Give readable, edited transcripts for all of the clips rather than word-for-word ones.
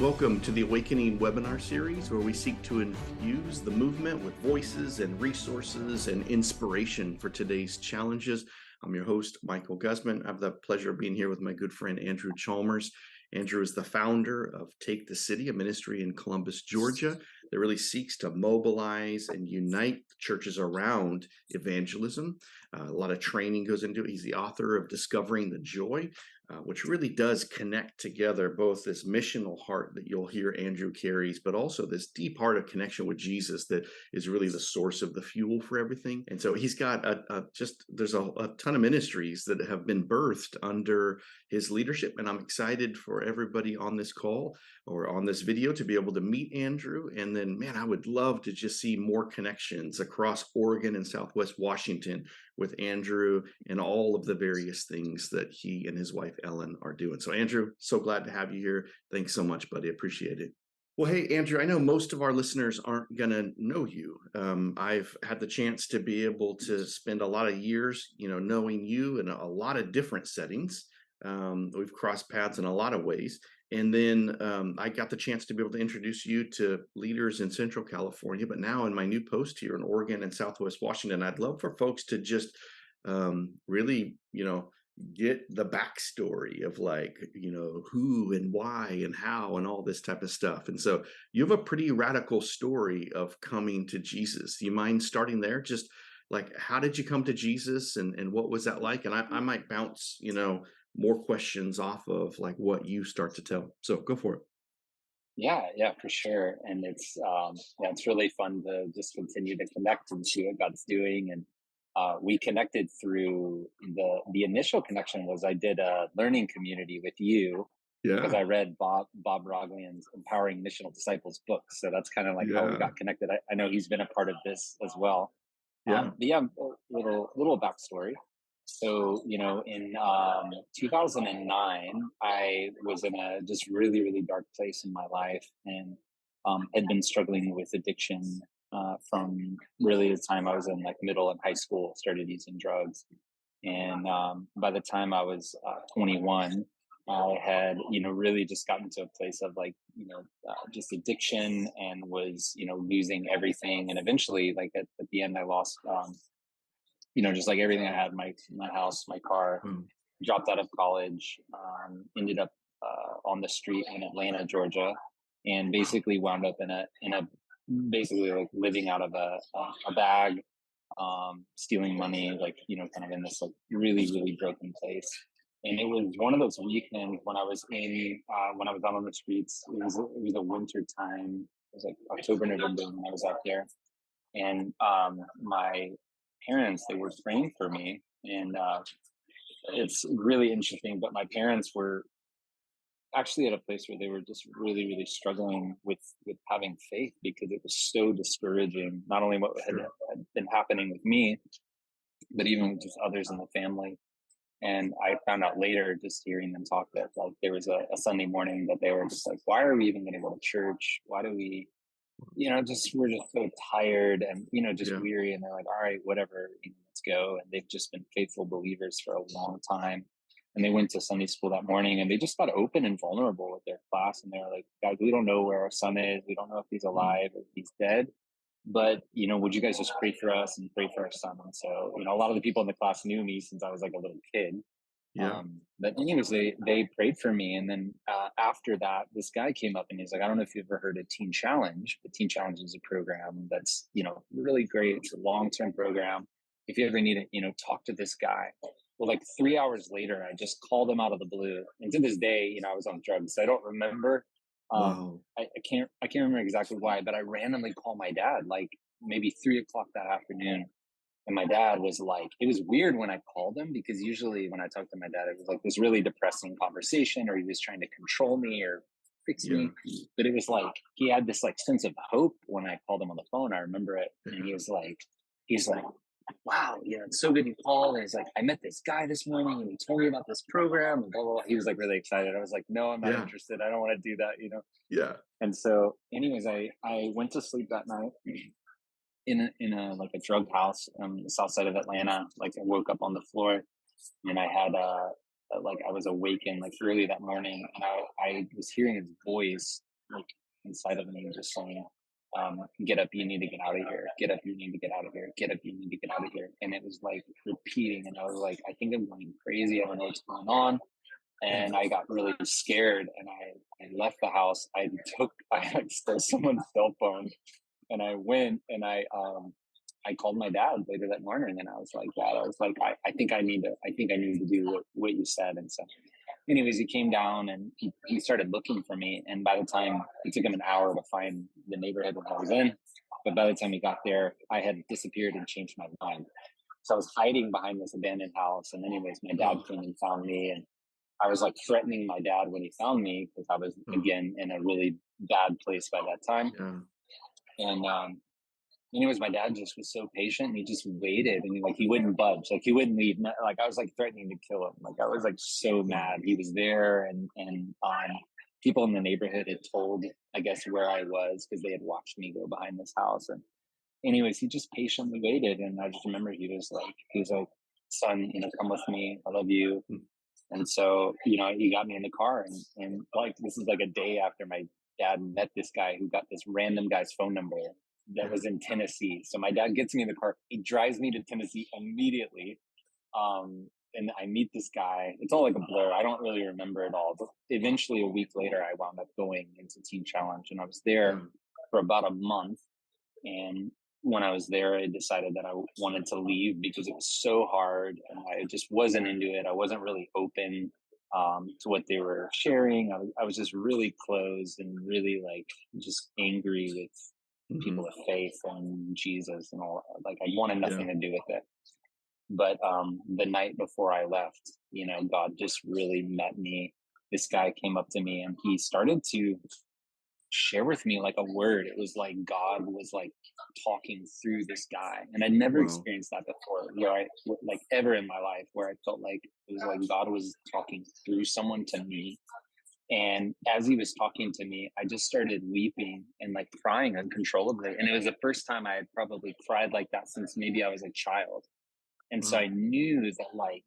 Welcome to the Awakening webinar series, where we seek to infuse the movement with voices and resources and inspiration for today's challenges. I'm your host, Michael Guzman. I have the pleasure of being here with my good friend, Andrew Chalmers. Andrew is the founder of Take the City, a ministry in Columbus, Georgia, that really seeks to mobilize and unite churches around evangelism. A lot of training goes into it. He's the author of Discovering the Joy, which really does connect together both this missional heart that you'll hear Andrew carries, but also this deep heart of connection with Jesus that is really the source of the fuel for everything. And so he's got there's a ton of ministries that have been birthed under his leadership. And I'm excited for everybody on this call or on this video to be able to meet Andrew. And then, man, I would love to just see more connections across Oregon and Southwest Washington with Andrew and all of the various things that he and his wife Ellen are doing. So Andrew, so glad to have you here. Thanks so much, buddy. Appreciate it. Well, hey, Andrew, I know most of our listeners aren't going to know you. I've had the chance to be able to spend a lot of years, knowing you in a lot of different settings. We've crossed paths in a lot of ways. And then I got the chance to be able to introduce you to leaders in Central California. But now in my new post here in Oregon and Southwest Washington, I'd love for folks to just really, get the backstory of who and why and how and all this type of stuff. And so you have a pretty radical story of coming to Jesus. Do you mind starting there? Just how did you come to Jesus and what was that like? And I might bounce, more questions off of what you start to tell. So go for it. Yeah, for sure. And it's really fun to just continue to connect and see what God's doing. And we connected through the initial connection was I did a learning community with you because Yeah. I read Bob Roglian's Empowering Missional Disciples book. So that's kind of like how we Yeah. got connected. I know he's been a part of this as well. Yeah. But yeah, a little backstory. So, in 2009, I was in a just really, really dark place in my life and had been struggling with addiction from really the time I was in middle and high school, started using drugs. And by the time I was 21, I had, really just gotten to a place of just addiction and was, losing everything. And eventually, at the end, I lost just everything I had, my house, my car, Mm. dropped out of college, ended up on the street in Atlanta, Georgia, and basically wound up in a basically living out of a bag, stealing money, kind of in this really, really broken place. And it was one of those weekends when I was when I was out on the streets. It was a winter time. It was October, November when I was out there, and my parents, they were praying for me. And it's really interesting, but my parents were actually at a place where they were just really, really struggling with having faith because it was so discouraging, not only what Sure. had been happening with me, but even with just others in the family. And I found out later, just hearing them talk, that there was a Sunday morning that they were just why are we even going to go to church? Why do we, we're just so tired and, just Yeah. weary. And they're like, all right, whatever, let's go. And they've just been faithful believers for a long time. And they went to Sunday school that morning and they just got open and vulnerable with their class. And they're like, guys, we don't know where our son is. We don't know if he's Mm. alive or if he's dead. But, would you guys just pray for us and pray for our son? And so, a lot of the people in the class knew me since I was a little kid. Yeah. But anyways, they prayed for me. And then after that, this guy came up and he's like, I don't know if you've ever heard of Teen Challenge, but Teen Challenge is a program that's, really great. It's a long-term program. If you ever need it, talk to this guy. Well, 3 hours later, I just called him out of the blue. And to this day, I was on drugs. So I don't remember. Wow. I can't remember exactly why, but I randomly called my dad, maybe 3 o'clock that afternoon. And my dad was it was weird when I called him because usually when I talked to my dad, it was this really depressing conversation or he was trying to control me or fix Yeah. me. But it was he had this sense of hope when I called him on the phone. I remember it. And he's like, wow, it's so good you called. And he's like, I met this guy this morning and he told me about this program and blah, blah, blah. He was really excited. I was like, no, I'm not Yeah. interested. I don't want to do that, Yeah. And so anyways, I went to sleep that night in a drug house on the south side of Atlanta. I woke up on the floor and I had I was awakened early that morning and I was hearing his voice like inside of me just saying, get up, you need to get out of here. Get up, you need to get out of here. Get up, you need to get out of here. And it was like repeating. And I was like, I think I'm going crazy. I don't know what's going on. Yeah. And I got really scared and I left the house. I like stole someone's cell phone and I went and I called my dad later that morning and I was like, Dad, I think I need to do what you said. And so anyways, he came down and he started looking for me. And by the time it took him an hour to find the neighborhood that I was in, but by the time he got there, I had disappeared and changed my mind. So I was hiding behind this abandoned house. And anyways, my dad Oh, came and found me and I was like threatening my dad when he found me because I was oh, again in a really bad place by that time. yeah. And anyways, my dad just was so patient. And he just waited, and he wouldn't budge. Like he wouldn't leave. Like I was like threatening to kill him. Like I was like so Wow. mad. He was there, and people in the neighborhood had told, I guess, where I was because they had watched me go behind this house. And anyways, he just patiently waited, and I just remember he was like, son, come with me. I love you. Mm, And so, he got me in the car and like this is like a day after my dad met this guy who got this random guy's phone number that yeah. was in Tennessee. So my dad gets me in the car, he drives me to Tennessee immediately. And I meet this guy. It's all like a blur. I don't really remember it all. But eventually a week later I wound up going into Teen Challenge and I was there Yeah. for about a month. And when I was there, I decided that I wanted to leave because it was so hard and I just wasn't into it. I wasn't really open to what they were sharing. I was just really closed and really like just angry with people Hmm. of faith and Jesus and all. Like I wanted Yeah. nothing to do with it. But the night before I left, God just really met me. This guy came up to me and he started to share with me like a word. It was like God was like talking through this guy, and I'd never Wow. experienced that before. Like ever in my life, where I felt like it was like God was talking through someone to me. And as he was talking to me, I just started weeping and like crying uncontrollably. And it was the first time I had probably cried like that since maybe I was a child. And so I Wow. knew that like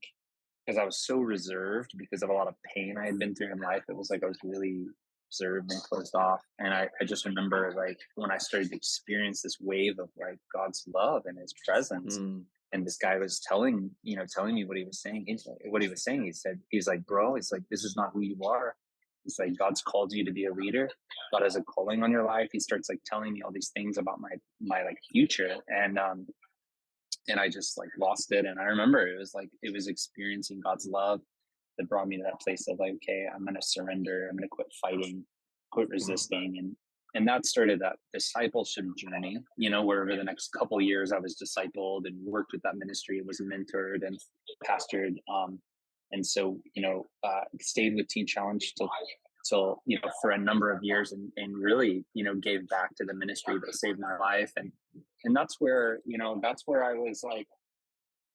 because I was so reserved because of a lot of pain I had been through in life. It was like I was really reserved and closed off. And I just remember like when I started to experience this wave of like God's love and his presence. Mm, And this guy was telling me what he was saying. What he was saying, he's like, bro, he's like, this is not who you are. It's like God's called you to be a leader. God has a calling on your life. He starts like telling me all these things about my like future. And I just like lost it. And I remember it was experiencing God's love that brought me to that place of like, okay, I'm going to surrender. I'm going to quit fighting, quit wow. resisting. And that started that discipleship journey, where over the next couple years I was discipled and worked with that ministry, was mentored and pastored. And so, stayed with Teen Challenge till, for a number of years and really, gave back to the ministry that saved my life. And that's where I was like,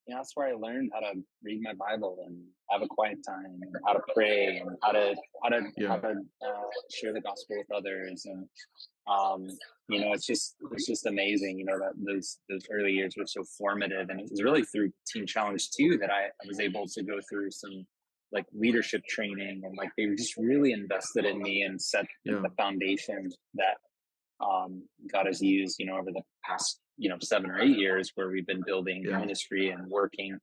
that's where I learned how to read my Bible and have a quiet time and how to pray and how Yeah. to share the gospel with others. And um, it's just amazing. That those early years were so formative, and it was really through Teen Challenge too that I was able to go through some like leadership training, and like they were just really invested in me and set Yeah. the foundation that God has used, over the past, 7 or 8 years where we've been building Yeah. ministry and working.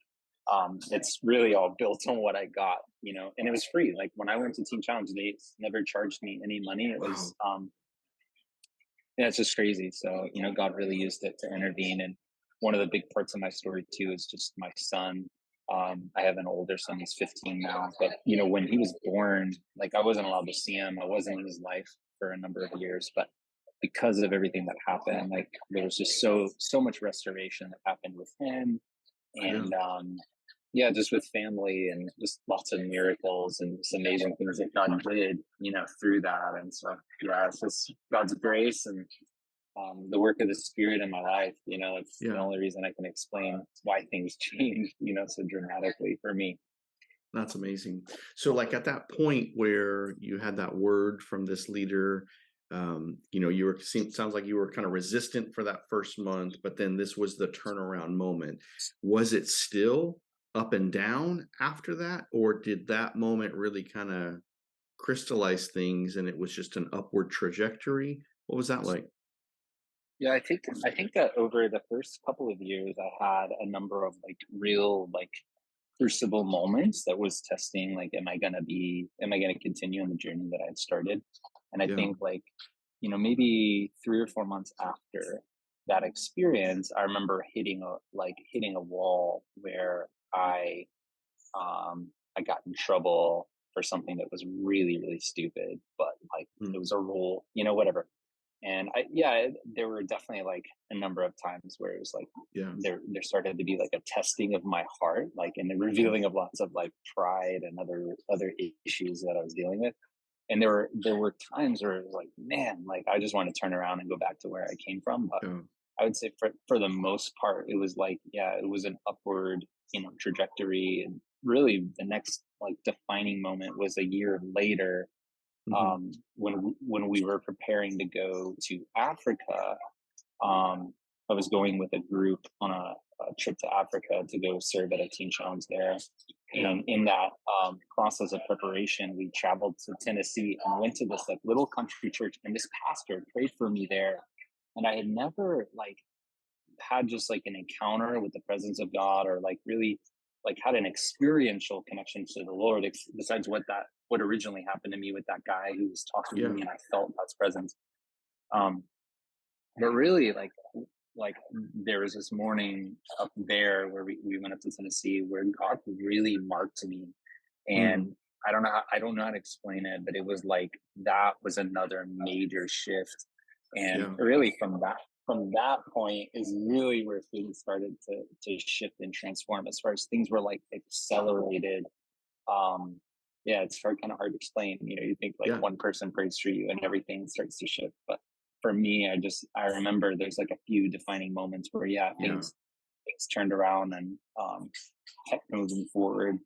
It's really all built on what I got, and it was free. Like when I went to Team Challenge, they never charged me any money. It was, Wow. yeah, it's just crazy. So, God really used it to intervene. And one of the big parts of my story too is just my son. I have an older son, he's 15 now, but when he was born, like I wasn't allowed to see him. I wasn't in his life for a number of years, but because of everything that happened, like there was just so much restoration that happened with him. Yeah. And yeah, just with family and just lots of miracles and just amazing things that God did, through that. And so, yeah, it's just God's grace and the work of the Spirit in my life. It's the Yeah. only reason I can explain why things change, so dramatically for me. That's amazing. So, like at that point where you had that word from this leader, you sounds like you were kind of resistant for that first month, but then this was the turnaround moment. Was it still up and down after that, or did that moment really kind of crystallize things and it was just an upward trajectory? What was that like? Yeah, I think that over the first couple of years, I had a number of like real like crucible moments that was testing like, am I gonna continue on the journey that I'd started? And I Yeah. think like, maybe 3 or 4 months after that experience, I remember hitting a wall where I got in trouble for something that was really, really stupid, but like it Mm, was a rule, whatever. And yeah, there were definitely like a number of times where it was like yeah. there started to be like a testing of my heart, like in the Yeah. revealing of lots of like pride and other issues that I was dealing with. And there were times where it was like, man, like I just want to turn around and go back to where I came from. But Yeah. I would say for the most part, it was like, yeah, it was an upward, trajectory. And really the next like defining moment was a year later, Hmm. when we were preparing to go to Africa. um, I was going with a group on a trip to Africa to go serve at a teen challenge there. Yeah. And in that process of preparation, we traveled to Tennessee and went to this like little country church, and this pastor prayed for me there. And I had never like had just like an encounter with the presence of God, or like really like had an experiential connection to the Lord, besides what originally happened to me with that guy who was talking to Yeah. me and I felt God's presence. Um, but really like there was this morning up there where we went up to Tennessee where God really marked me. Mm, And I don't know how to explain it, but it was like that was another major shift. And yeah. really from that point is really where things started to shift and transform, as far as things were like accelerated. um yeah, it's kind of hard to explain. You think like Yeah. one person prays for you and everything starts to shift, but for me, I remember there's like a few defining moments where, yeah, Yeah. things turned around and kept moving forward,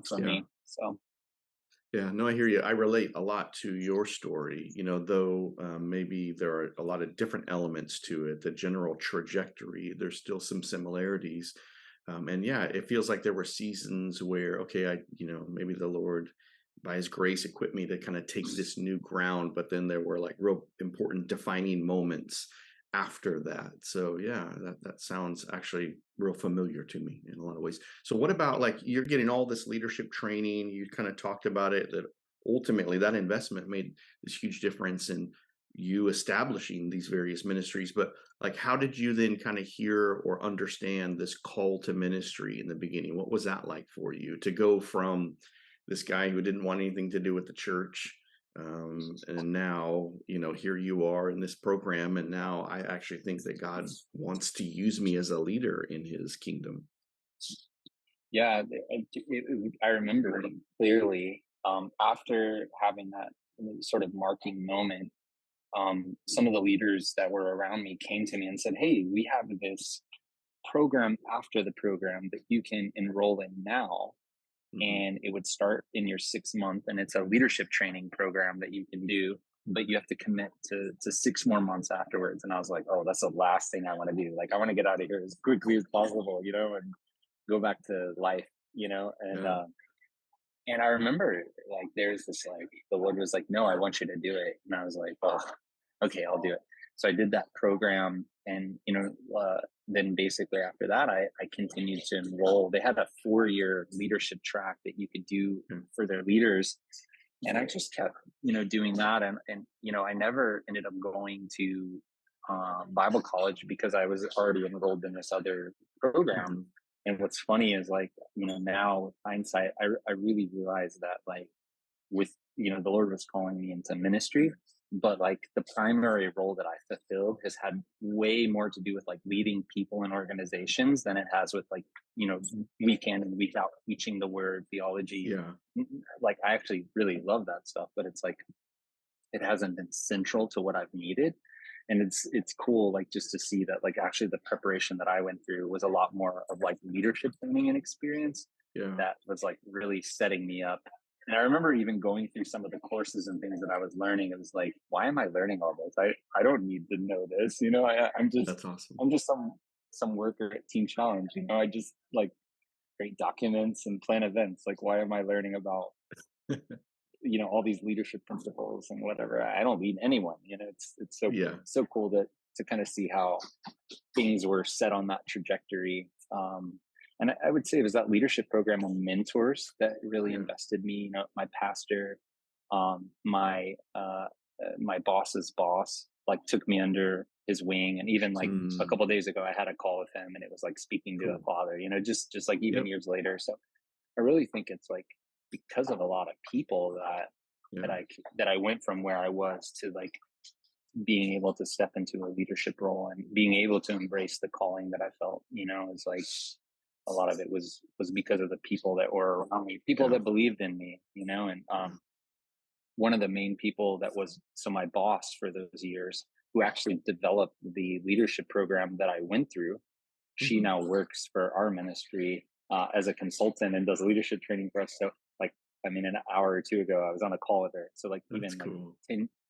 for Yeah. me. So Yeah, no, I hear you. I relate a lot to your story, though maybe there are a lot of different elements to it. The general trajectory, there's still some similarities. And yeah, it feels like there were seasons where, okay, maybe the Lord, by His grace, equipped me to kind of take this new ground, but then there were like real important defining moments after that. So yeah, that sounds actually real familiar to me in a lot of ways. So what about like you're getting all this leadership training, you kind of talked about it that ultimately that investment made this huge difference in you establishing these various ministries, but like how did you then kind of hear or understand this call to ministry in the beginning? What was that like for you to go from this guy who didn't want anything to do with the church, and now here you are in this program, and now I actually think that God wants to use me as a leader in His kingdom. yeah, I remember it clearly, after having that sort of marking moment. Some of the leaders that were around me came to me and said, "Hey, we have this program after the program that you can enroll in now, Hmm. and it would start in your 6 month, and it's a leadership training program that you can do, but you have to commit to 6 more months afterwards." And I was like, "Oh, that's the last thing I want to do. Like, I want to get out of here as quickly as possible, and go back to life, and Yeah. and I remember like there's this like the Lord was like, "No, I want you to do it." And I was like, "Oh, okay, I'll do it." So I did that program, and then basically after that, I continued to enroll. They had a 4 year leadership track that you could do Yeah. for their leaders, and I just kept doing that, and I never ended up going to Bible college because I was already enrolled in this other program. Hmm. And what's funny is like now with hindsight, I really realized that like with the Lord was calling me into ministry, but like the primary role that I fulfilled has had way more to do with like leading people and organizations than it has with like week in and week out teaching the word, theology. Yeah. Like I actually really love that stuff, but it's like it hasn't been central to what I've needed. And it's cool like just to see that like actually the preparation that I went through was a lot more of like leadership training and experience Yeah. that was like really setting me up. And I remember even going through some of the courses and things that I was learning. It was like, why am I learning all this? I don't need to know this. I'm just That's awesome. I'm just some worker at Team Challenge. I just like create documents and plan events. Like, why am I learning about all these leadership principles and whatever. I don't lead anyone. It's Yeah. so cool to kind of see how things were set on that trajectory. And I would say it was that leadership program of mentors that really Yeah. invested me. My pastor, my boss's boss, like took me under his wing, and even like a Mm, couple of days ago, I had a call with him, and it was like speaking to the cool. Father. Just like even Yep. years later. So I really think it's like because of a lot of people that Yeah. I that I went from where I was to like being able to step into a leadership role and being able to embrace the calling that I felt, is like a lot of it was because of the people that were around me, people Yeah. that believed in me, and Yeah. one of the main people that was so my boss for those years who actually developed the leadership program that I went through. She Mhm. now works for our ministry as a consultant and does leadership training for us. So, like, I mean, an hour or two ago, I was on a call with her. So, like, That's even like cool.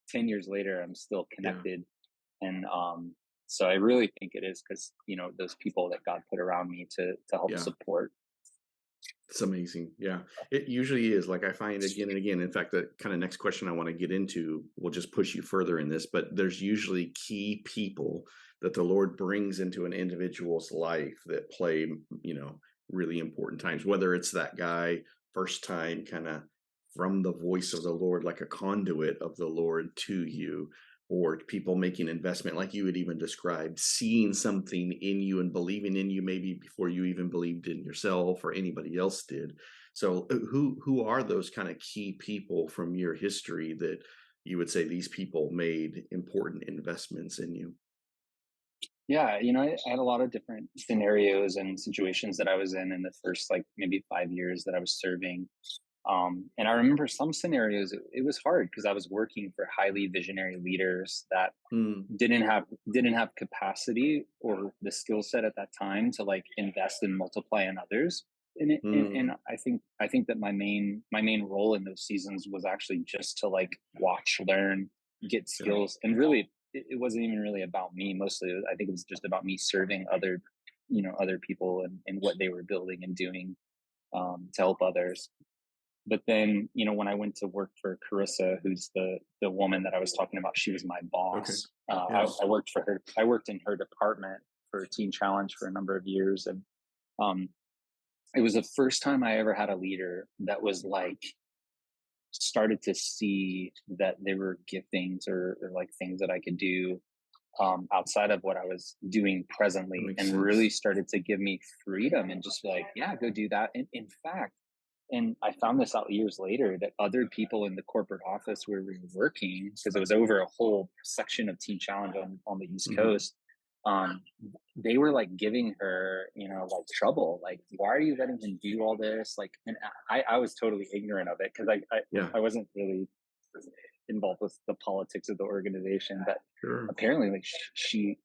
10 years later, I'm still Yeah. connected. And so I really think it is because, those people that God put around me to help Yeah. support. It's amazing. Yeah. It usually is. Like I find again and again. In fact, the kind of next question I want to get into will just push you further in this, but there's usually key people that the Lord brings into an individual's life that play, really important times, whether it's that guy first time kind of from the voice of the Lord, like a conduit of the Lord to you, or people making investment like you had even described, seeing something in you and believing in you maybe before you even believed in yourself or anybody else did. So who are those kind of key people from your history that you would say these people made important investments in you? Yeah, I had a lot of different scenarios and situations that I was in the first like maybe 5 years that I was serving. And I remember some scenarios, it was hard because I was working for highly visionary leaders that Mm, didn't have capacity or the skill set at that time to like invest and multiply in others. And mm, I think that my main role in those seasons was actually just to like watch, learn, get yeah, skills, and really it wasn't even really about me. Mostly, I think it was just about me serving other people and what they were building and doing to help others. But then, when I went to work for Carissa, who's the woman that I was talking about, she was my okay, boss. yeah, I worked for her. I worked in her department for Teen Challenge for a number of years, and um, it was the first time I ever had a leader that was like started to see that there were giftings or like things that I could do outside of what I was doing that presently, makes and really sense. started to give me freedom and just be like, yeah, go do that. And in fact, and I found this out years later that other people in the corporate office where we were working, because it was over a whole section of Teen Challenge on the East Hmm. Coast, um, they were like giving her, like trouble. Like, why are you letting him do all this? Like, and I was totally ignorant of it because Yeah, I wasn't really involved with the politics of the organization. But sure. apparently, like she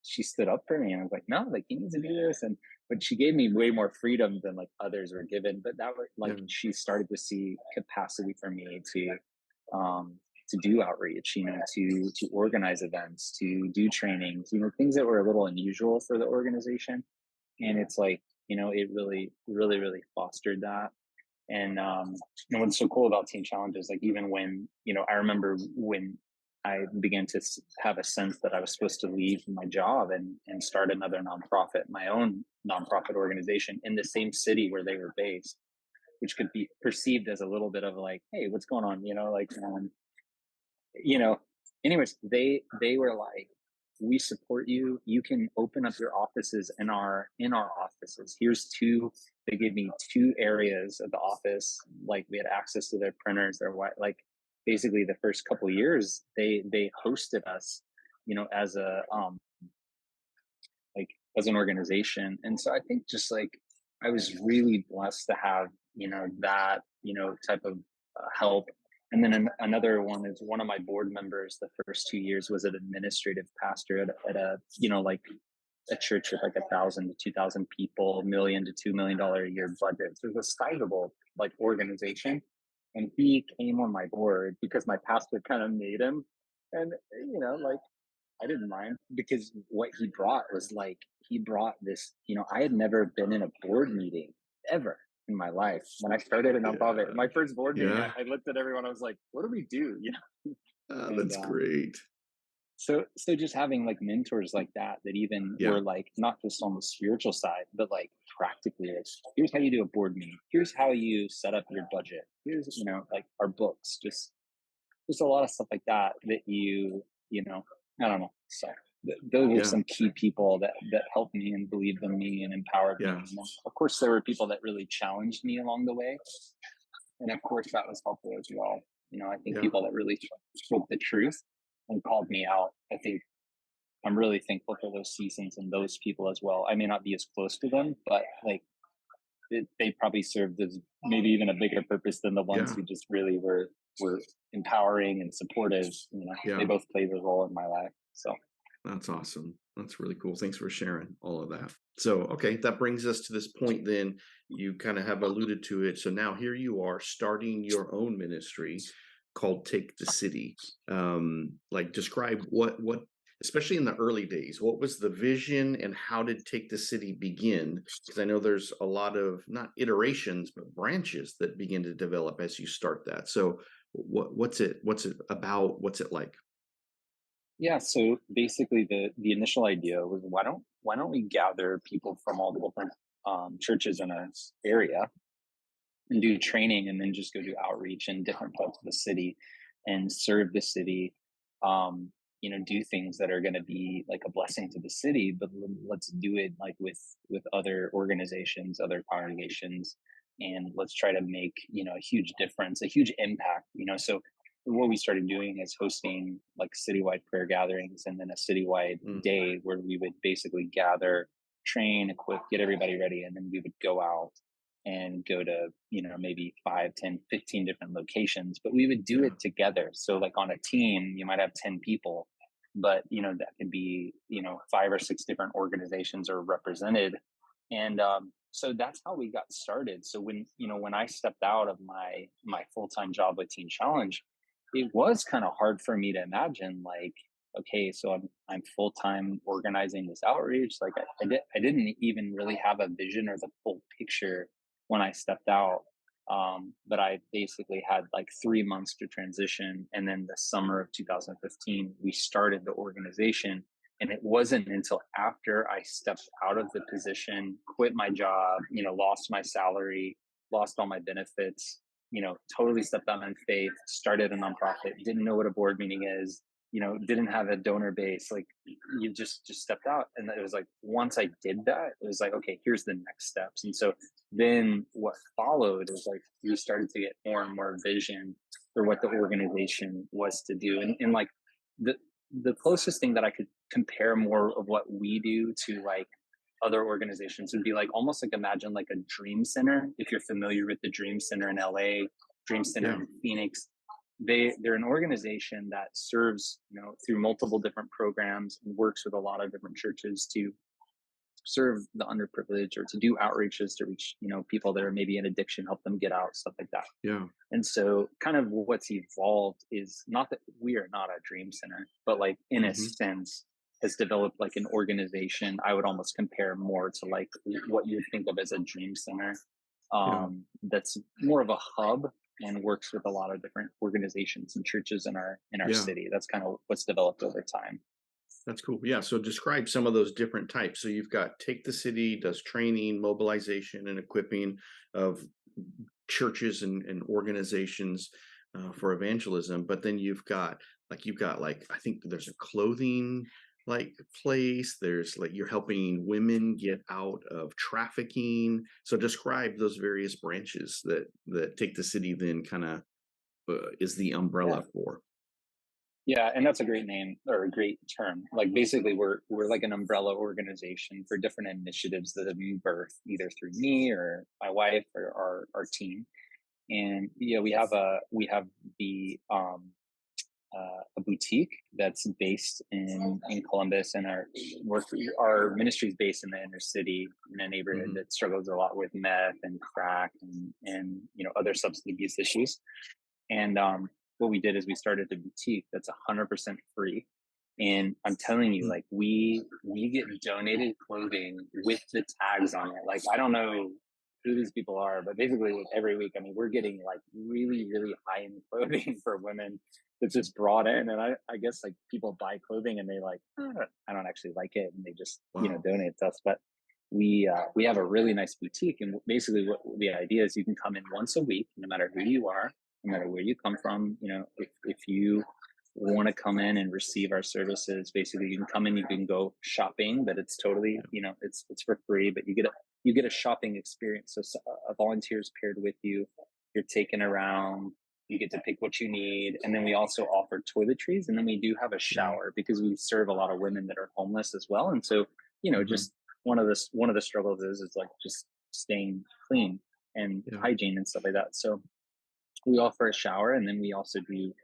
stood up for me, and I was like, no, like he needs to do this. And but she gave me way more freedom than like others were given. But that was like Yeah, she started to see capacity for me um to do outreach, to organize events, to do trainings, things that were a little unusual for the organization. And it's like, it really, really, really fostered that. And what's so cool about Teen Challenge is like even when, I remember when I began to have a sense that I was supposed to leave my job and start another nonprofit, my own nonprofit organization in the same city where they were based, which could be perceived as a little bit of like, hey, what's going on? You know, anyways, they were like, we support you. You can open up your offices in our offices. Here's two. They gave me two areas of the office. Like we had access to their printers, their white. Like basically the first couple years, they hosted us, as a like as an organization. And so I think just like I was really blessed to have, that, type of help. And then another one is one of my board members the first 2 years was an administrative pastor at a, like a church with like 1,000 to 2,000 people, $1 million to $2 million a year budget. So it was a sizable like organization. And he came on my board because my pastor kind of made him. And, like I didn't mind because what he brought was like he brought this, I had never been in a board meeting ever. in my life. When I started a nonprofit, Yeah. my first board meeting, Yeah. I looked at everyone. I was like, "What do we do?" And That's great. so just having like mentors like that even Yeah. were like not just on the spiritual side, but like practically, like, here's how you do a board meeting. Here's how you set up your budget. Here's like our books, just a lot of stuff like that I don't know. So those were Yeah. some key people that helped me and believed in me and empowered me. Yeah. And then, of course, there were people that really challenged me along the way, and of course, that was helpful as well. I think Yeah. people that really spoke the truth and called me out. I think I'm really thankful for those seasons and those people as well. I may not be as close to them, but like they probably served as maybe even a bigger purpose than the ones Yeah. who just really were empowering and supportive. They Yeah. both played a role in my life. So That's awesome. That's really cool. Thanks for sharing all of that. So, okay, that brings us to this point then. You kind of have alluded to it. So now here you are starting your own ministry called Take the City. Like describe what especially in the early days, what was the vision and how did Take the City begin? Because I know there's a lot of not iterations, but branches that begin to develop as you start that. So what's it about? What's it like? yeah, so basically the initial idea was why don't we gather people from all the different churches in our area and do training and then just go do outreach in different parts of the city and serve the city, do things that are going to be like a blessing to the city, but let's do it like with other organizations, other congregations, and let's try to make a huge difference, a huge impact. So what we started doing is hosting like citywide prayer gatherings and then a citywide Mm, day where we would basically gather, train, equip, get everybody ready, and then we would go out and go to maybe 5, 10, 15 different locations, but we would do yeah. it together. So like on a team you might have 10 people, but that could be 5 or 6 different organizations are represented. And so that's how we got started. So when I stepped out of my full-time job with Teen Challenge, it was kind of hard for me to imagine, like, okay, so I'm full-time organizing this outreach. Like I didn't even really have a vision or the full picture when I stepped out. But I basically had like 3 months to transition. And then the summer of 2015, we started the organization. And it wasn't until after I stepped out of the position, quit my job, lost my salary, lost all my benefits, totally stepped out on faith, started a nonprofit, didn't know what a board meeting is, didn't have a donor base. Like you just stepped out. And it was like, once I did that, it was like, okay, here's the next steps. And so then what followed was like, we started to get more and more vision for what the organization was to do. And like the, the closest thing that I could compare more of what we do to like other organizations would be like almost like imagine like a dream center. If you're familiar with the Dream Center in LA, Dream Center Yeah. in Phoenix, they're an organization that serves through multiple different programs and works with a lot of different churches to serve the underprivileged or to do outreaches to reach people that are maybe in addiction, help them get out, stuff like that. Yeah. And so kind of what's evolved is not that we are not a dream center, but like in a Hmm. sense has developed like an organization. I would almost compare more to like what you would think of as a dream center, Yeah. that's more of a hub and works with a lot of different organizations and churches in our Yeah. city. That's kind of what's developed over time. That's cool. Yeah. So describe some of those different types. So you've got Take the City does training, mobilization, and equipping of churches and organizations for evangelism. But then you've got like I think there's a clothing like place. There's like you're helping women get out of trafficking. So describe those various branches that Take the City then kind of is the Yeah. umbrella for. Yeah, and that's a great name or a great term. Like basically we're like an umbrella organization for different initiatives that have been birthed either through me or my wife or our team. And yeah, we have the a boutique that's based in Columbus, and our ministry is based in the inner city in a neighborhood Hmm. that struggles a lot with meth and crack and other substance abuse issues. And what we did is we started a boutique that's 100% free. And I'm telling you, like we get donated clothing with the tags on it. Like I don't know who these people are, but basically like, every week, I mean, we're getting like really, really high end clothing for women that's just brought in. And I guess like people buy clothing and they like, I don't actually like it. And they just, Wow. donate it to us. But we have a really nice boutique. And basically what the idea is you can come in once a week, no matter who you are, no matter where you come from. If you want to come in and receive our services, basically you can come in, you can go shopping, but it's totally, Yeah. it's for free, but you get a shopping experience. So a volunteer is paired with you. You're taken around. You get to pick what you need, and then we also offer toiletries, and then we do have a Yeah. shower because we serve a lot of women that are homeless as well. And so, Hmm. just one of the struggles is like just staying clean and Yeah. hygiene and stuff like that. So we offer a shower, and then we also do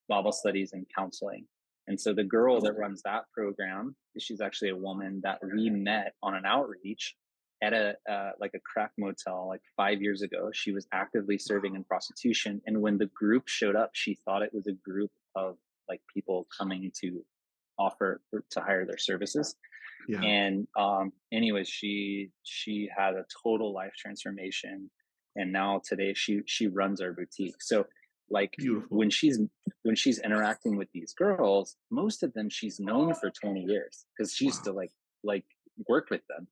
Bible studies and counseling. And so the girl that runs that program, she's actually a woman that we met on an outreach at a like a crack motel like 5 years ago. She was actively serving in prostitution, and when the group showed up, she thought it was a group of like people coming to offer to hire their services. Yeah. And anyways, she had a total life transformation, and now today she runs our boutique. So like Beautiful. when she's interacting with these girls, most of them she's known for 20 years because she used to Wow. like work with them.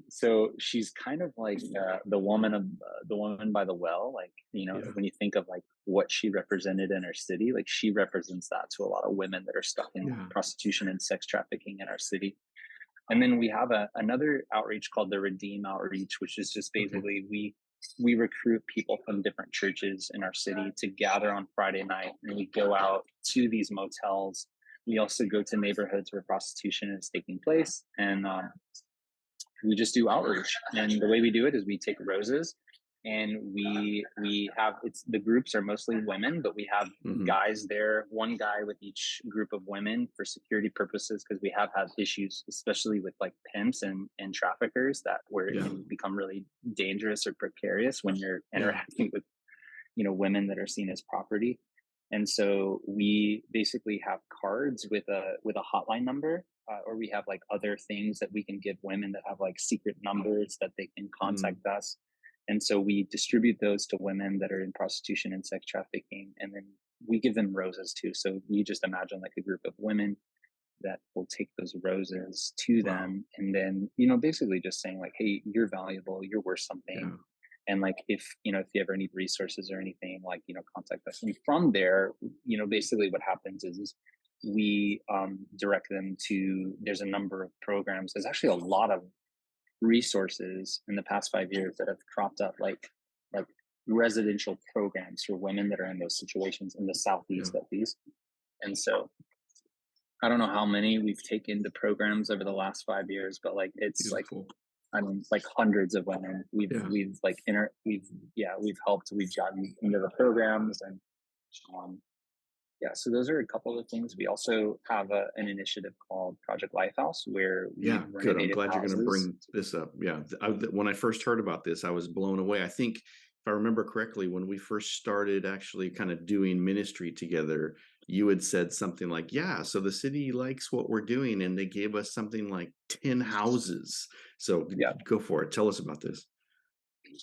So she's kind of like the woman by the well. Like, Yeah. when you think of like what she represented in our city, like she represents that to a lot of women that are stuck in Yeah. prostitution and sex trafficking in our city. And then we have another outreach called the Redeem Outreach, which is just Okay. basically we recruit people from different churches in our city to gather on Friday night, and we go out to these motels. We also go to neighborhoods where prostitution is taking place, and we just do outreach. And the way we do it is we take roses, and we have, it's the groups are mostly women, but we have Hmm. guys there, one guy with each group of women for security purposes, because we have had issues especially with like pimps and traffickers, that where it Yeah. can become really dangerous or precarious when you're Yeah. interacting with women that are seen as property. And so we basically have cards with a hotline number, or we have like other things that we can give women that have like secret numbers that they can Mm. contact us. And so we distribute those to women that are in prostitution and sex trafficking, and then we give them roses too. So you just imagine like a group of women that will take those roses to Wow. them, and then basically just saying like, hey, you're valuable, you're worth something. Yeah. And like, if you ever need resources or anything, like, contact us. And from there, basically what happens is we direct them to, there's a number of programs. There's actually a lot of resources in the past 5 years that have cropped up, like residential programs for women that are in those situations in the Yeah. southeast at least. And so I don't know how many we've taken to programs over the last 5 years, but like it's like, Beautiful. I mean, like hundreds of women Yeah. we've helped, we've gotten into the programs. And um, yeah, so those are a couple of things. We also have an initiative called Project Lifehouse where we've Yeah, good. I'm renovated glad you're going to houses. bring this up. Yeah, when I first heard about this, I was blown away. I think, if I remember correctly, when we first started actually kind of doing ministry together, you had said something like, "Yeah, so the city likes what we're doing, and they gave us something like 10 houses." So Yeah. go for it. Tell us about this.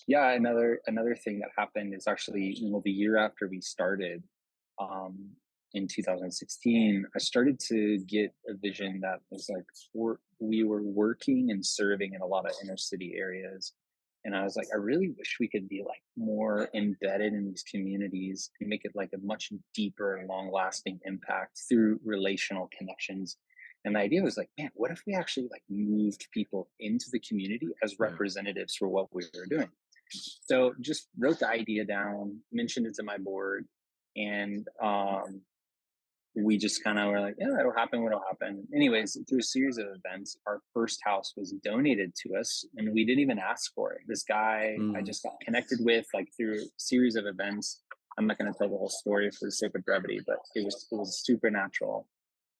Yeah, another thing that happened is actually, the year after we started, um, in 2016, I started to get a vision that was like, we were working and serving in a lot of inner city areas, and I was like, I really wish we could be like more embedded in these communities and make it like a much deeper and long lasting impact through relational connections. And the idea was like, man, what if we actually like moved people into the community as Yeah. representatives for what we were doing? So just wrote the idea down, mentioned it to my board, and we just kind of were like, yeah, it'll happen, what'll happen. Anyways, through a series of events, our first house was donated to us, and we didn't even ask for it. This guy I Mm. just got connected with like through a series of events. I'm not going to tell the whole story for the sake of brevity, but it was supernatural.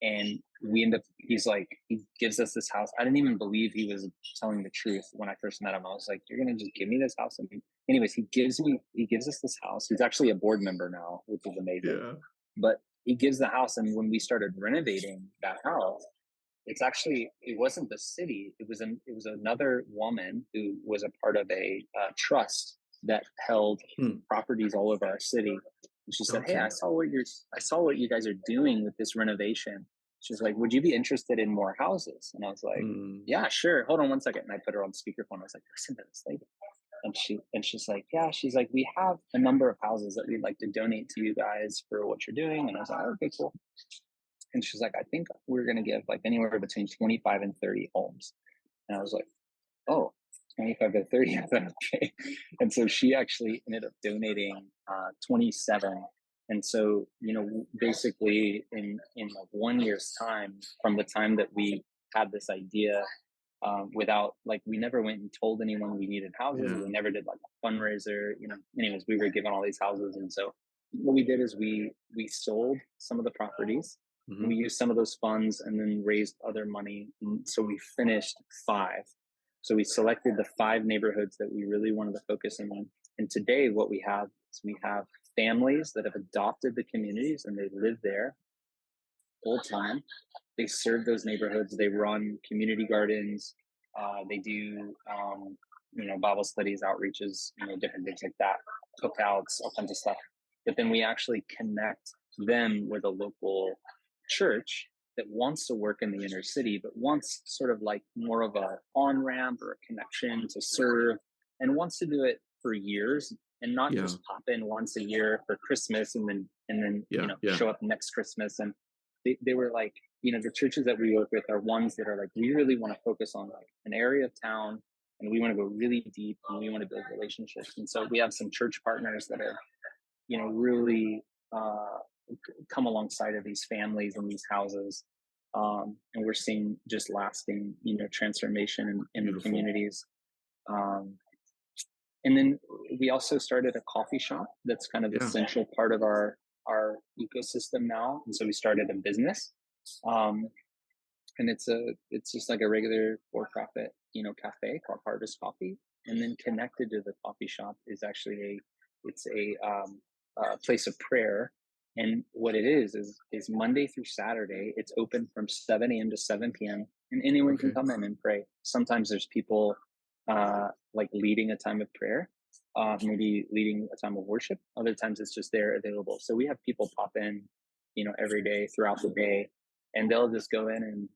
And we end up, he's like, he gives us this house. I didn't even believe he was telling the truth when I first met him. I was like, you're gonna just give me this house? And anyways, he gives us this house. He's actually a board member now, which is amazing. Yeah. But he gives the house, and when we started renovating that house, it's actually, it wasn't the city. It was another woman who was a part of a trust that held Hmm. properties all over our city. And she said, "Hey, Okay. I saw what you guys are doing with this renovation." She's like, "Would you be interested in more houses?" And I was like, Mm. "Yeah, sure. Hold on one second." And I put her on speakerphone. I was like, "Listen to this lady." And she's like, "Yeah." She's like, "We have a number of houses that we'd like to donate to you guys for what you're doing." And I was like, "Okay, cool." And she's like, "I think we're going to give like anywhere between 25 and 30 homes." And I was like, "Oh, 25 to 30 of them." Okay. And so she actually ended up donating 27. And so, basically in like 1 year's time from the time that we had this idea, without like, we never went and told anyone we needed houses. Yeah. We never did like a fundraiser, anyways, we were given all these houses. And so what we did is we sold some of the properties, and we Hmm. used some of those funds and then raised other money. And so we finished five. So we selected the five neighborhoods that we really wanted to focus in on. And today what we have is we have families that have adopted the communities and they live there full time. They serve those neighborhoods. They run community gardens. They do, Bible studies, outreaches, different things like that, cookouts, all kinds of stuff. But then we actually connect them with a local church that wants to work in the inner city, but wants sort of like more of a on ramp or a connection to serve, and wants to do it for years and not Yeah. just pop in once a year for Christmas and then Yeah. Yeah. show up next Christmas. And they were like, the churches that we work with are ones that are like, we really want to focus on like an area of town, and we want to go really deep, and we want to build relationships. And so we have some church partners that are, really uh, come alongside of these families and these houses. And we're seeing just lasting, transformation in the Beautiful. communities. Um, and then we also started a coffee shop that's kind of Yeah. essential part of our ecosystem now. And so we started a business. Um, and it's just like a regular for-profit, cafe called Harvest Coffee. And then connected to the coffee shop is actually a place of prayer. And what it is Monday through Saturday. It's open from 7 a.m. to 7 p.m. and anyone can Okay. come in and pray. Sometimes there's people like leading a time of prayer, maybe leading a time of worship. Other times it's just there available. So we have people pop in, every day throughout the day, and they'll just go in and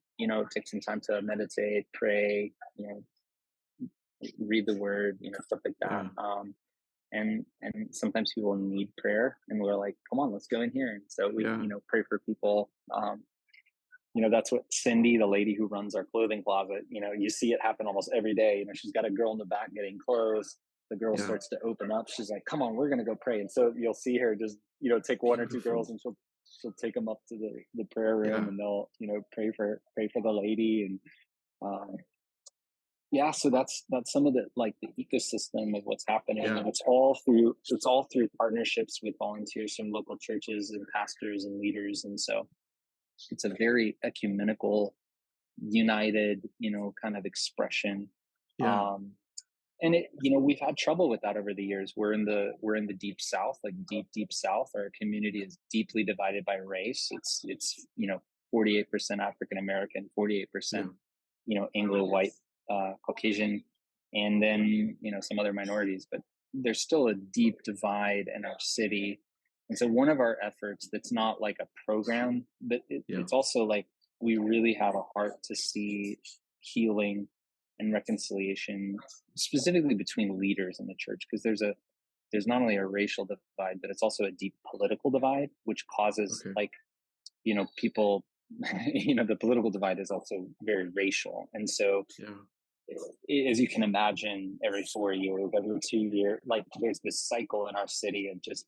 take some time to meditate, pray, read the word, stuff like that. Yeah. And sometimes people need prayer, and we're like, come on, let's go in here. And so we Yeah. pray for people. That's what Cindy, the lady who runs our clothing closet, you see it happen almost every day. She's got a girl in the back getting clothes. The girl Yeah. starts to open up. She's like, come on, we're gonna go pray. And so you'll see her just take one or two girls, Beautiful. and she'll take them up to the prayer room, Yeah. and they'll pray for the lady. And yeah, so that's some of the like the ecosystem of what's happening. Yeah. And it's all through partnerships with volunteers from local churches and pastors and leaders. And so it's a very ecumenical, united, kind of expression. Yeah. um and we've had trouble with that over the years. We're in the deep south, like deep south. Our community is deeply divided by race. It's 48% African American, Yeah. 48% Anglo white, Caucasian, and then some other minorities. But there's still a deep divide in our city. And so one of our efforts, that's not like a program, but Yeah. it's also like, we really have a heart to see healing and reconciliation, specifically between leaders in the church, because there's not only a racial divide, but it's also a deep political divide, which causes Okay. like, people, the political divide is also very racial. And so, Yeah. as you can imagine, every 4 years, every 2 years, like there's this cycle in our city of just,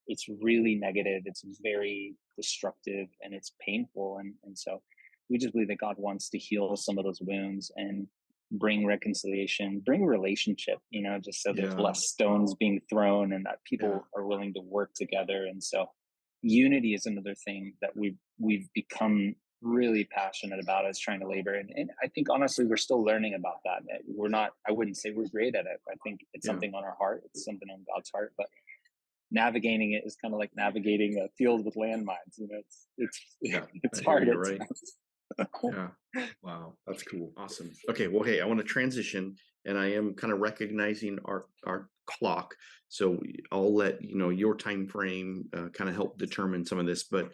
it's really negative, it's very destructive, and it's painful. And so we just believe that God wants to heal some of those wounds and bring reconciliation, bring relationship, just so there's Yeah. less stones being thrown, and that Yeah. people are willing to work together. And so unity is another thing that we've become really passionate about, is trying to labor. And I think honestly we're still learning about that. We're not, I wouldn't say we're great at it. I think it's Yeah. something on our heart, it's something on God's heart. But navigating it is kind of like navigating a field with landmines. It's Yeah. it's I hear hard you. at Right. times. Yeah. Wow. That's cool. Awesome. Okay. Well, hey, I want to transition, and I am kind of recognizing our clock. So I'll let you know your time frame kind of help determine some of this. But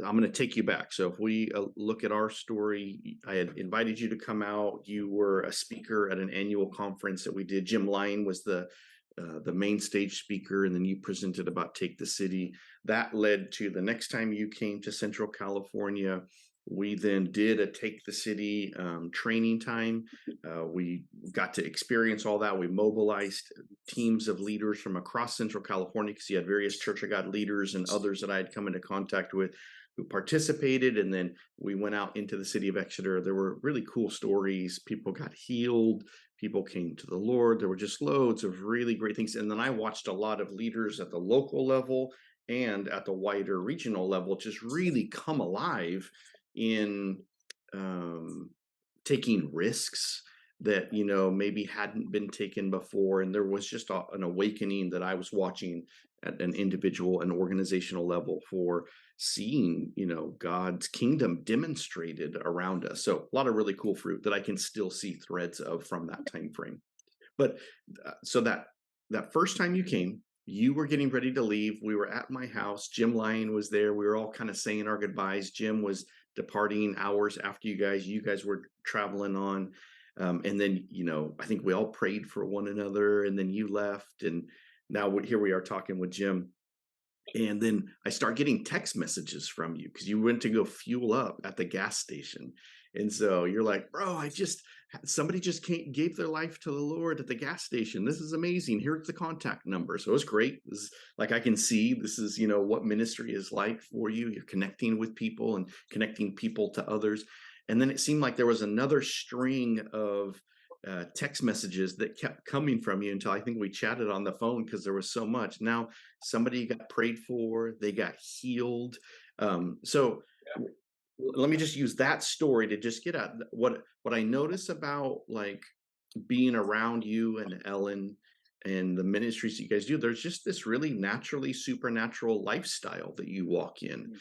I'm going to take you back. So if we look at our story, I had invited you to come out. You were a speaker at an annual conference that we did. Jim Lyon was the main stage speaker, and then you presented about Take the City. That led to the next time you came to Central California. We then did a Take the City training time. We got to experience all that. We mobilized teams of leaders from across Central California because you had various Church of God leaders and others that I had come into contact with who participated. And then we went out into the city of Exeter. There were really cool stories. People got healed. People came to the Lord. There were just loads of really great things. And then I watched a lot of leaders at the local level and at the wider regional level just really come alive in taking risks that maybe hadn't been taken before. And there was just an awakening that I was watching at an individual and organizational level for seeing God's kingdom demonstrated around us. So a lot of really cool fruit that I can still see threads of from that time frame. But so that first time you came, you were getting ready to leave. We were at my house. Jim Lyon was there. We were all kind of saying our goodbyes. Jim was departing hours after you guys. You guys were traveling on. And then, I think we all prayed for one another, and then you left. And now here we are talking with Jim. And then I start getting text messages from you because you went to go fuel up at the gas station. And so you're like, bro, somebody just gave their life to the Lord at the gas station. This is amazing. Here's the contact number. So it's great. This is, like, I can see this is, what ministry is like for you. You're connecting with people and connecting people to others. And then it seemed like there was another string of text messages that kept coming from you until I think we chatted on the phone because there was so much. Now somebody got prayed for, they got healed. So let me just use that story to just get at what I notice about like being around you and Ellen and the ministries that you guys do. There's just this really naturally supernatural lifestyle that you walk in.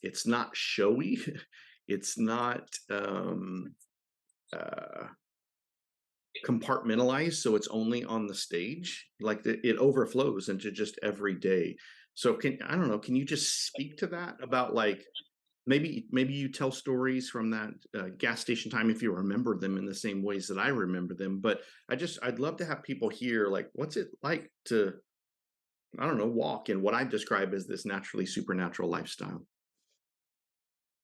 It's not showy. It's not uh, compartmentalized, so it's only on the stage. Like it overflows into just every day. So I don't know, can you just speak to that about like maybe you tell stories from that gas station time if you remember them in the same ways that I remember them. But I'd love to have people hear like what's it like to, I don't know, walk in what I describe as this naturally supernatural lifestyle.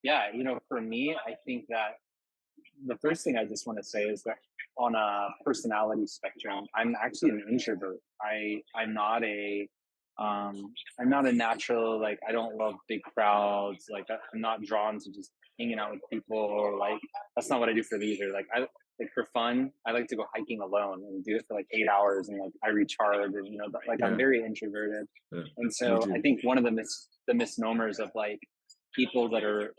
Yeah, for me, I think that the first thing I just want to say is that on a personality spectrum, I'm actually an introvert. I'm not a natural, like, I don't love big crowds. Like, I'm not drawn to just hanging out with people, or like, that's not what I do for leisure. Like for fun, I like to go hiking alone and do it for like 8 hours, and like I recharge, and like I'm Yeah, very introverted. yeah, And me so I too. think one of the misnomers of like people that are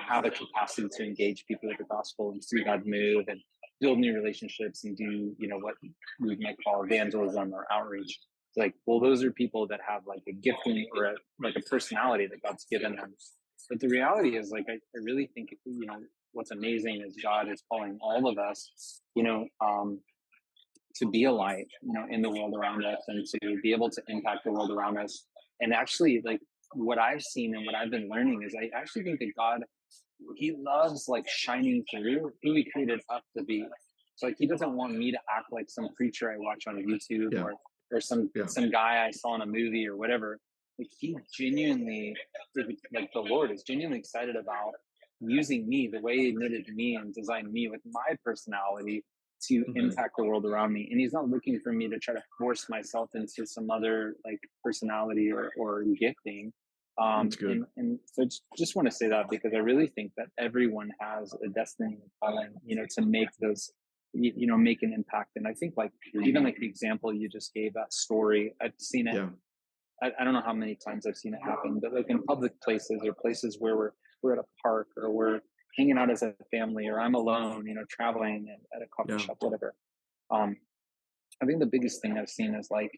have a capacity to engage people with the gospel and see God move and build new relationships and do what we might call evangelism or outreach. It's like, well, those are people that have like a gifting or like a personality that God's given them. But the reality is, like, I really think what's amazing is God is calling all of us, to be a light, in the world around us, and to be able to impact the world around us. And actually, like, what I've seen and what I've been learning is I actually think that God, he loves like shining through who he created us to be. So like he doesn't want me to act like some preacher I watch on YouTube, Yeah, or yeah, some guy I saw in a movie or whatever. Like he genuinely, like the Lord is genuinely excited about using me the way he knitted me and designed me with my personality to hmm, impact the world around me. And he's not looking for me to try to force myself into some other like personality or gifting. that's good. And so just want to say that because I really think that everyone has a destiny and calling, to make those, make an impact. And I think like even like the example you just gave, that story, I've seen it. Yeah, I don't know how many times I've seen it happen, but like in public places or places where we're at a park, or we're hanging out as a family, or I'm alone, traveling at a coffee yeah, shop, whatever. Um, I think the biggest thing I've seen is like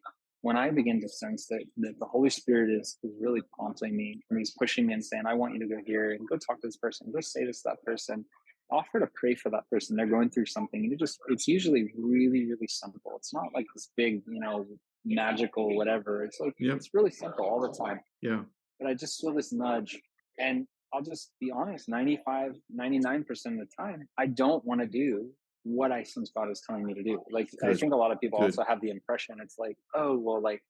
when I begin to sense that the Holy Spirit is really prompting me and he's pushing me and saying, I want you to go here and go talk to this person, go say this to that person, offer to pray for that person. They're going through something. And it's usually really, really simple. It's not like this big, magical whatever. It's like, Yep. it's really simple all the time. Yeah. But I just feel this nudge. And I'll just be honest, 95, 99% of the time, I don't want to do what I sense God is telling me to do. Like, I Good. think a lot of people Good. also have the impression it's like, oh, well, like,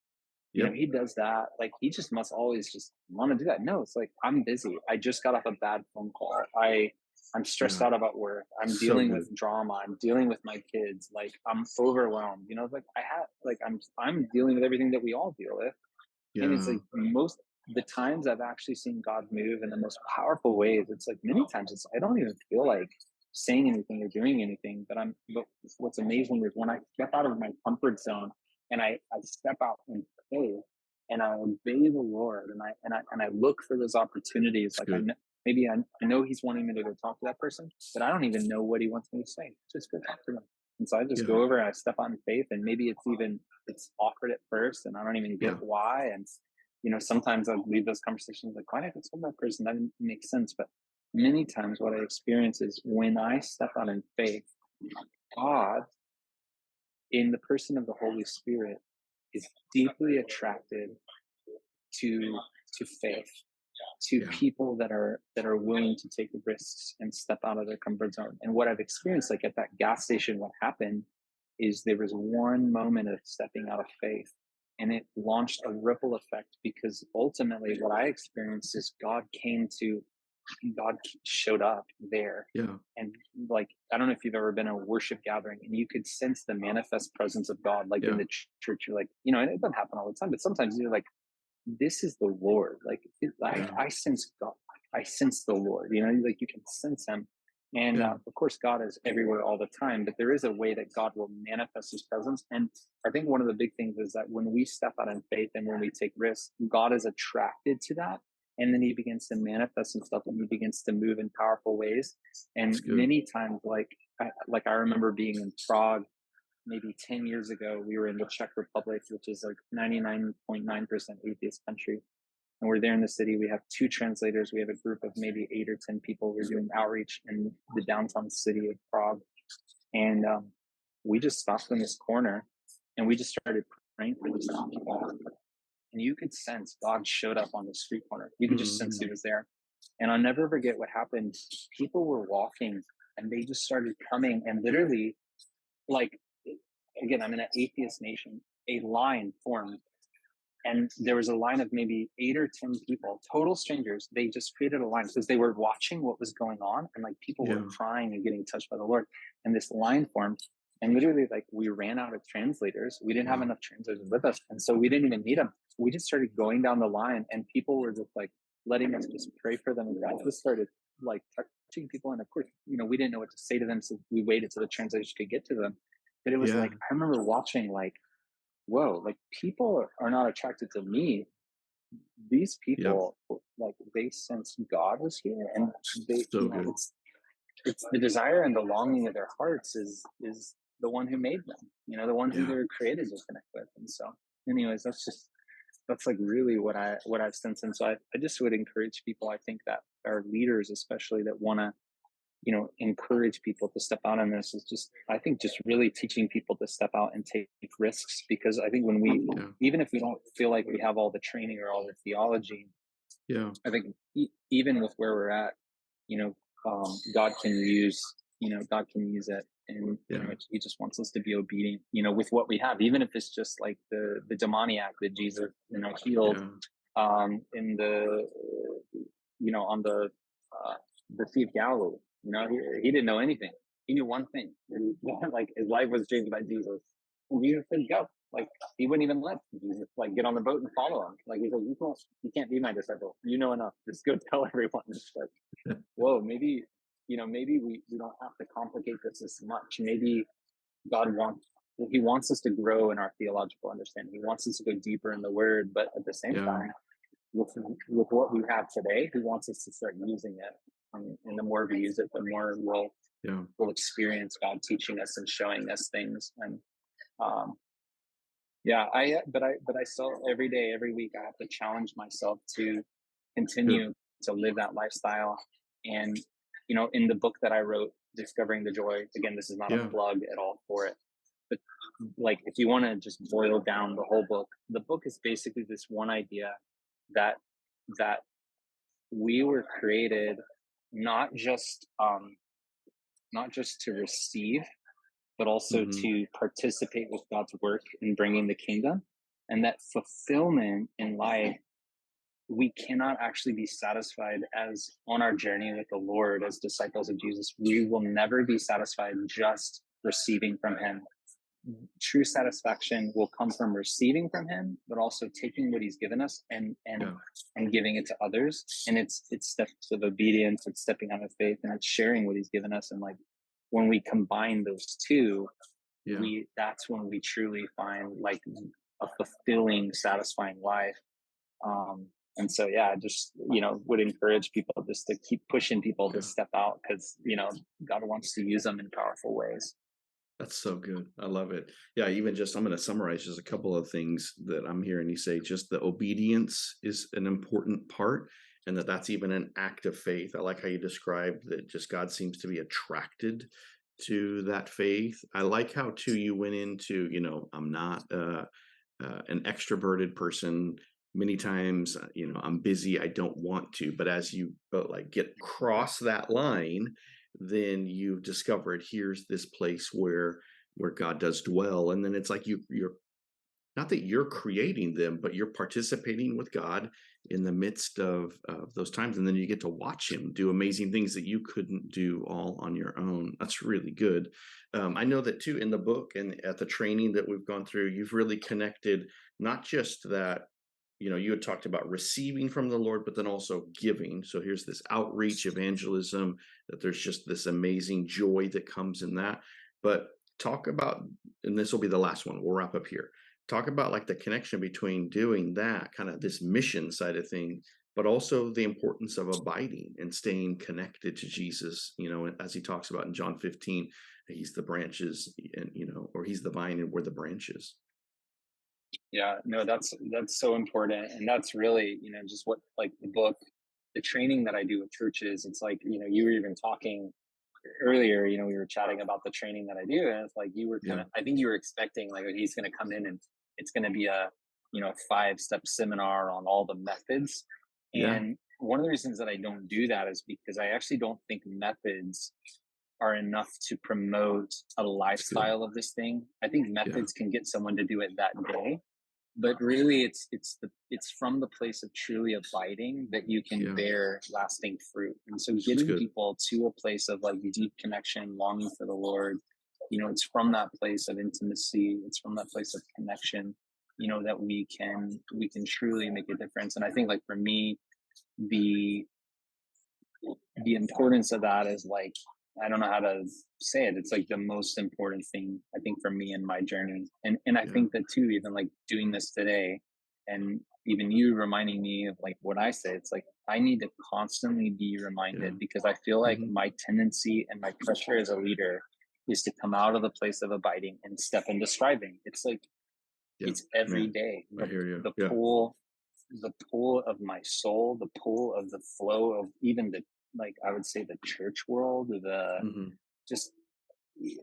Yep. he does that. Like, he just must always just want to do that. No, it's like, I'm busy. I just got off a bad phone call. I'm stressed Yeah. out about work. I'm So dealing good. with drama. I'm dealing with my kids. Like, I'm overwhelmed. Like I'm dealing with everything that we all deal with. And it's Yeah. like most the times I've actually seen God move in the most powerful ways, it's like many times I don't even feel like saying anything or doing anything. But what's amazing is when I step out of my comfort zone and I step out in faith and I obey the Lord and I look for those opportunities. It's Like good. I know He's wanting me to go talk to that person, but I don't even know what He wants me to say. Just go talk to them. And so I just Yeah. go over and I step out in faith, and maybe it's awkward at first and I don't even get Yeah. why. And sometimes I'll leave those conversations like, why did I tell that person? That didn't make sense. But many times what I experience is when I step out in faith, God, in the person of the Holy Spirit, is deeply attracted to faith, to Yeah. people that are willing to take risks and step out of their comfort zone. And what I've experienced, like at that gas station, what happened is there was one moment of stepping out of faith, and it launched a ripple effect, because ultimately what I experienced is God showed up there. Yeah. And like, I don't know if you've ever been in a worship gathering and you could sense the manifest presence of God, like in Yeah. the church. You're like, and it doesn't happen all the time, but sometimes you're like, this is the Lord. Like, Yeah. I sense God. I sense the Lord. Like you can sense Him. And Yeah. of course, God is everywhere all the time, but there is a way that God will manifest His presence. And I think one of the big things is that when we step out in faith and when we take risks, God is attracted to that. And then He begins to manifest Himself and He begins to move in powerful ways. And It's good. many times, I remember being in Prague maybe 10 years ago. We were in the Czech Republic, which is like 99.9% atheist country. And we're there in the city. We have two translators. We have a group of maybe 8 or 10 people. We're doing outreach in the downtown city of Prague. And we just stopped in this corner and we just started praying for these people. And you could sense God showed up on the street corner. You could just sense He Mm. was there. And I'll never forget what happened. People were walking and they just started coming, and literally, like, again, I'm in an atheist nation, a line formed, and there was a line of maybe 8 or 10 people, total strangers. They just created a line because they were watching what was going on, and like people were Yeah. crying and getting touched by the Lord. And this line formed, and literally, like, we ran out of translators. We didn't have Wow. enough translators with us, and so we didn't even need them. We just started going down the line, and people were just like letting us just pray for them, and God just started like touching people. And of course, we didn't know what to say to them, so we waited till the translators could get to them. But it was Yeah. like, I remember watching, like, whoa, like people are not attracted to me. These Yep. people, like, they sense God was here, and they, So good. it's the desire and the longing of their hearts is the one who made them, the one who they Yeah. were created to connect with. And so, anyways, that's like really what I've sensed. And so I just would encourage people, I think, that are leaders, especially, that want to encourage people to step out on this, is just, I think, just really teaching people to step out and take risks. Because I think when Yeah. even if we don't feel like we have all the training or all the theology, Yeah. I think even with where we're at, you know, God can use, God can use it. And, Yeah. He just wants us to be obedient, with what we have, even if it's just like the demoniac that Jesus, healed, Yeah. in on the Sea of Galilee. He didn't know anything. He knew one thing. Like, his life was changed by Jesus. And Jesus said, go. Like, he wouldn't even let Jesus like get on the boat and follow him. Like, he said, you can't be my disciple. You know enough. Just go tell everyone. It's like, whoa, maybe we don't have to complicate this as much. Maybe He wants us to grow in our theological understanding. He wants us to go deeper in the Word, but at the same Yeah. time, with what we have today, He wants us to start using it. And the more we use it, the more Yeah. we'll experience God teaching us and showing us things. And um, Yeah, but I still every day, every week, I have to challenge myself to Good. continue to live that lifestyle. And in the book that I wrote, Discovering the Joy, again, this is not a Yeah. plug at all for it, but like if you want to just boil down the whole book, the book is basically this one idea that that we were created not just not just to receive, but also Hmm. to participate with God's work in bringing the kingdom. And that fulfillment in life, we cannot actually be satisfied as on our journey with the Lord as disciples of Jesus. We will never be satisfied just receiving from Him. True satisfaction will come from receiving from Him, but also taking what He's given us Yeah. and giving it to others. And it's steps of obedience, it's stepping out of faith, and it's sharing what He's given us. And like when we combine those two, Yeah. we that's when we truly find like a fulfilling, satisfying life. And so yeah, I just would encourage people just to keep pushing people to Yeah. step out, because God wants to use them in powerful ways. That's so good. I love it. Yeah, even just I'm going to summarize just a couple of things that I'm hearing you say. Just the obedience is an important part, and that's even an act of faith. I like how you described that just God seems to be attracted to that faith. I like how too you went into, I'm not an extroverted person. Many times, I'm busy. I don't want to, but as you like get cross that line, then you've discovered here's this place where God does dwell, and then it's like you're not that you're creating them, but you're participating with God in the midst of those times, and then you get to watch Him do amazing things that you couldn't do all on your own. That's really good. I know that too in the book and at the training that we've gone through, you've really connected not just that. You had talked about receiving from the Lord, but then also giving. So here's this outreach evangelism, that there's just this amazing joy that comes in that. But talk about, and this will be the last one, we'll wrap up here. Talk about like the connection between doing that, kind of this mission side of thing, but also the importance of abiding and staying connected to Jesus. As He talks about in John 15, He's the branches, and or He's the vine and we're the branches. Yeah, no, that's so important. And that's really, just what like the book, the training that I do with churches, it's like, you were even talking earlier, we were chatting about the training that I do, and it's like you were kind Yeah. of, I think you were expecting like he's going to come in and it's going to be a 5-step seminar on all the methods. Yeah. And one of the reasons that I don't do that is because I actually don't think methods are enough to promote a It's good. lifestyle of this thing. I think Yeah. methods can get someone to do it that day, but really it's from the place of truly abiding that you can Yeah. bear lasting fruit. And so It's getting good. people to a place of like deep connection, longing for the Lord, it's from that place of intimacy, it's from that place of connection, that we can truly make a difference. And I think like for me, the the importance of that is like, I don't know how to say it. It's like the most important thing I think for me in my journey. And I Yeah. think that too, even like doing this today, and even you reminding me of like what I say, it's like I need to constantly be Yeah. reminded, because I feel like Hmm. my tendency and my pressure as a leader is to come out of the place of abiding and step into striving. It's like Yeah. it's every Man, day. I The hear you. the Yeah. pool of my soul, the pool of the flow of even the, like I would say, the church world, the Hmm. just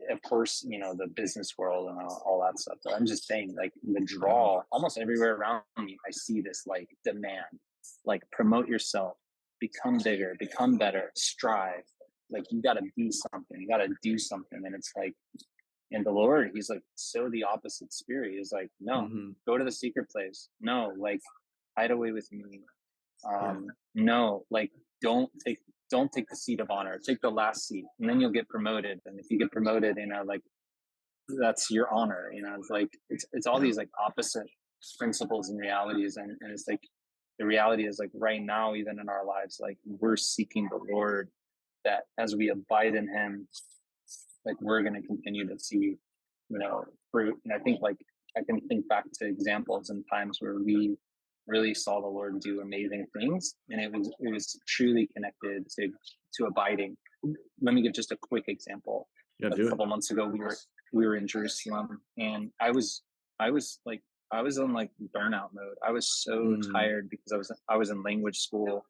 of course, the business world and all that stuff. But I'm just saying, like the Yeah. draw, almost everywhere around me, I see this like demand, like promote yourself, become bigger, become better, strive. Like you got to be something, you got to do something, and it's like, and the Lord, He's like so the opposite spirit. He's like, no, Hmm. go to the secret place. No, like hide away with me. Yeah. No, like don't take don't take the seat of honor. Take the last seat, and then you'll get promoted. And if you get promoted, like that's your honor. It's like it's all Yeah. these like opposite principles and realities, and it's like the reality is like right now, even in our lives, like we're seeking the Lord. That as we abide in Him, like we're going to continue to see, fruit. And I think like I can think back to examples and times where we really saw the Lord do amazing things, and it was truly connected to abiding. Let me give just a quick example. Yeah. A Do it. couple months ago, we were in Jerusalem, and I was I was like, I was on like burnout mode. I was so Mm, tired because I was in language school,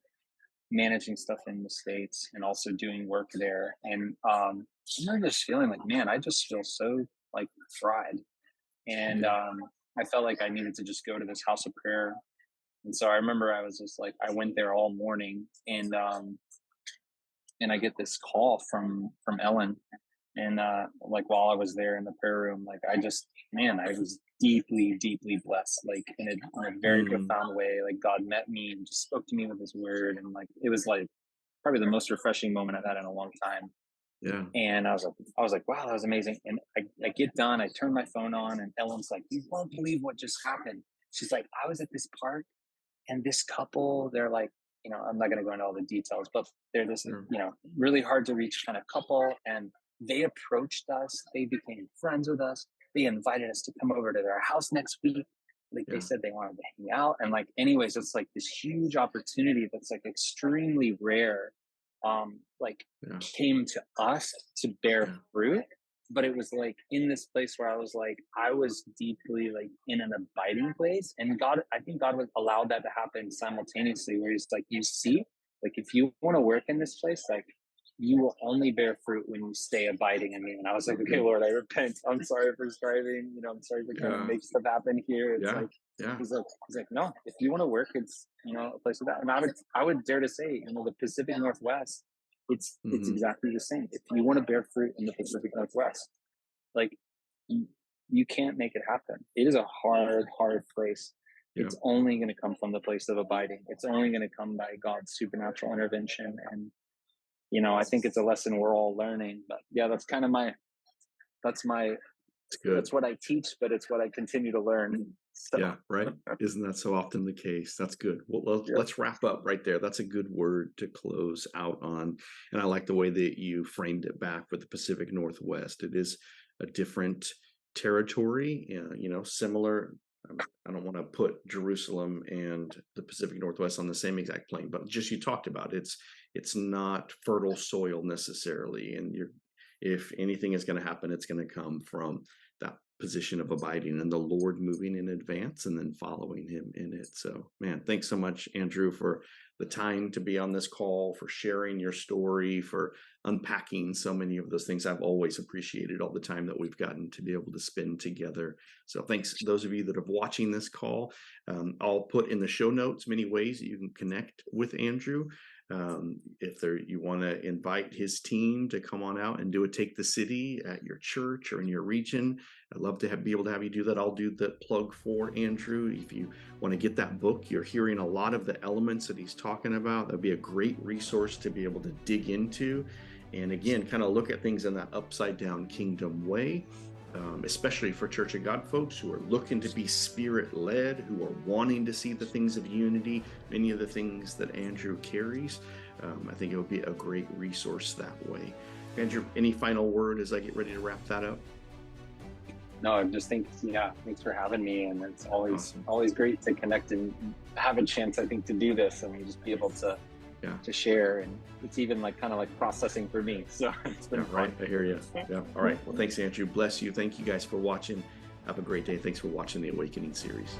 managing stuff in the States and also doing work there. And I remember just feeling like, man, I just feel so like fried. And yeah. I felt like I needed to just go to this house of prayer. And so I remember I was just like, I went there all morning, and I get this call from Ellen. And like while I was there in the prayer room, like I just, man, I was deeply, deeply blessed, like in a very Mm, profound way. Like God met me and just spoke to me with his word. And like it was like probably the most refreshing moment I've had in a long time. yeah. And I was like, wow, that was amazing. And I get done, I turn my phone on, and Ellen's like, you won't believe what just happened. She's like, I was at this park, and this couple, they're like, I'm not going to go into all the details, but they're this, Sure. really hard to reach kind of couple. And they approached us, they became friends with us, they invited us to come over to their house next week. Like they Yeah. said they wanted to hang out. And like, anyways, it's like this huge opportunity that's like extremely rare. Like Yeah. came to us to bear Yeah. fruit. But it was like in this place where I was like, I was deeply like in an abiding place. And God, I think God would allow that to happen simultaneously, where he's like, you see, like if you want to work in this place, like you will only bear fruit when you stay abiding in me. And I was like, So okay, good. Lord, I repent. I'm sorry for striving. I'm sorry for trying to Yeah. make stuff happen here. It's Yeah. like, Yeah. he's like, no, if you want to work, it's, a place like that. And I would dare to say, the Pacific Northwest, it's Hmm. exactly the same. If you want to bear fruit in the Pacific Northwest, like you, you can't make it happen. It is a hard, hard place. Yeah. It's only going to come from the place of abiding. It's only going to come by God's supernatural intervention. And, I think it's a lesson we're all learning. But yeah, that's kind of that's my, It's good. that's what I teach, but it's what I continue to learn. So, Yeah, right? Isn't that so often the case? That's good. Well, yeah. let's wrap up right there. That's a good word to close out on. And I like the way that you framed it back with the Pacific Northwest. It is a different territory, similar. I don't want to put Jerusalem and the Pacific Northwest on the same exact plane, but just you talked about it's not fertile soil necessarily. And if anything is going to happen, it's going to come from that position of abiding and the Lord moving in advance and then following him in it. So, man, thanks so much, Andrew, for the time to be on this call, for sharing your story, for unpacking so many of those things. I've always appreciated all the time that we've gotten to be able to spend together. So thanks, those of you that are watching this call. I'll put in the show notes many ways that you can connect with Andrew. If you want to invite his team to come on out and do a Take the City at your church or in your region, I'd love to be able to have you do that. I'll do the plug for Andrew. If you want to get that book, you're hearing a lot of the elements that he's talking about. That'd be a great resource to be able to dig into. And again, kind of look at things in that upside down kingdom way. Especially for Church of God folks who are looking to be spirit led, who are wanting to see the things of unity, many of the things that Andrew carries. I think it would be a great resource that way. Andrew, any final word as I get ready to wrap that up? No, I just think, yeah, thanks for having me. And it's always, Awesome. always great to connect and have a chance, I think, to do this and just be able Yeah. to share. And it's even like kind of like processing for me. So it's been Yeah, fun. right. I hear you. Yeah. All right. Well, thanks, Andrew. Bless you. Thank you guys for watching. Have a great day. Thanks for watching the Awakening series.